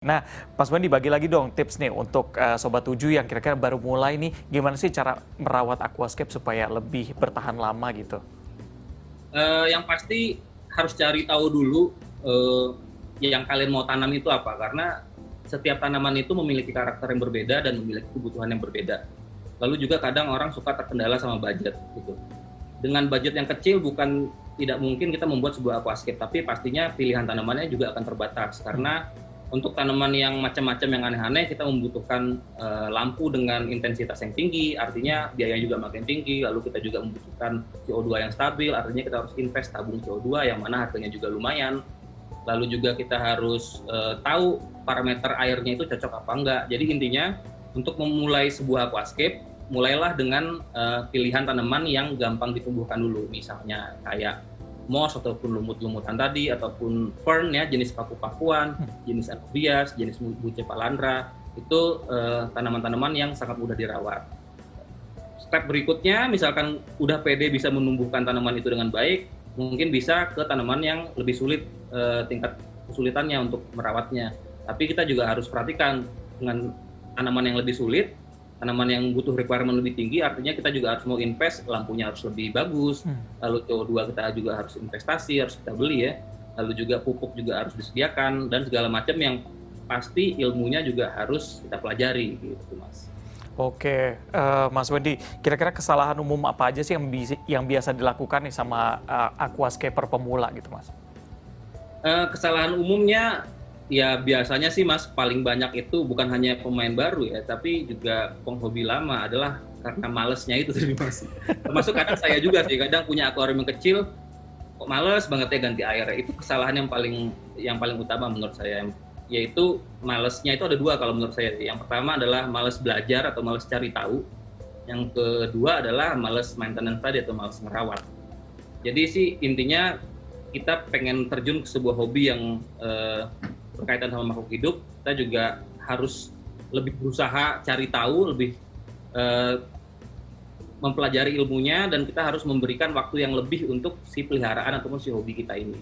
Nah, Mas Wandi bagi lagi dong tips nih untuk Sobat Tujuh yang kira-kira baru mulai nih, gimana sih cara merawat aquascape supaya lebih bertahan lama gitu? Yang pasti harus cari tahu dulu uh, yang kalian mau tanam itu apa, karena setiap tanaman itu memiliki karakter yang berbeda dan memiliki kebutuhan yang berbeda. Lalu juga kadang orang suka terkendala sama budget gitu. Dengan budget yang kecil bukan tidak mungkin kita membuat sebuah aquascape, tapi pastinya pilihan tanamannya juga akan terbatas karena untuk tanaman yang macam-macam yang aneh-aneh kita membutuhkan lampu dengan intensitas yang tinggi, artinya biayanya juga makin tinggi. Lalu kita juga membutuhkan CO2 yang stabil, artinya kita harus invest tabung CO2 yang mana harganya juga lumayan. Lalu juga kita harus tahu parameter airnya itu cocok apa enggak. Jadi intinya untuk memulai sebuah aquascape, mulailah dengan pilihan tanaman yang gampang ditumbuhkan dulu, misalnya kayak moss ataupun lumut-lumutan tadi, ataupun fern ya, jenis paku-pakuan, jenis anubias, jenis bucepalandra, itu tanaman-tanaman yang sangat mudah dirawat. Step berikutnya, misalkan udah pede bisa menumbuhkan tanaman itu dengan baik, mungkin bisa ke tanaman yang lebih sulit tingkat kesulitannya untuk merawatnya. Tapi kita juga harus perhatikan dengan tanaman yang lebih sulit, tanaman yang butuh requirement lebih tinggi, artinya kita juga harus mau invest, lampunya harus lebih bagus, lalu CO2 kita juga harus investasi, harus kita beli ya, lalu juga pupuk juga harus disediakan, dan segala macam yang pasti ilmunya juga harus kita pelajari gitu Mas. Oke, Mas Wandi, kira-kira kesalahan umum apa aja sih yang biasa dilakukan nih sama aquascaper pemula gitu, Mas? Kesalahan umumnya ya biasanya sih Mas, paling banyak itu bukan hanya pemain baru ya, tapi juga penghobi lama adalah karena malesnya itu tadi Mas. Termasuk kadang saya juga sih, kadang punya akuarium yang kecil, kok males banget ya ganti air. Itu kesalahan yang paling utama menurut saya, yaitu malesnya itu ada dua kalau menurut saya. Yang pertama adalah males belajar atau males cari tahu. Yang kedua adalah males maintenance tadi atau males ngerawat. Jadi sih intinya kita pengen terjun ke sebuah hobi yang berkaitan sama makhluk hidup, kita juga harus lebih berusaha cari tahu, lebih mempelajari ilmunya, dan kita harus memberikan waktu yang lebih untuk si peliharaan ataupun si hobi kita ini.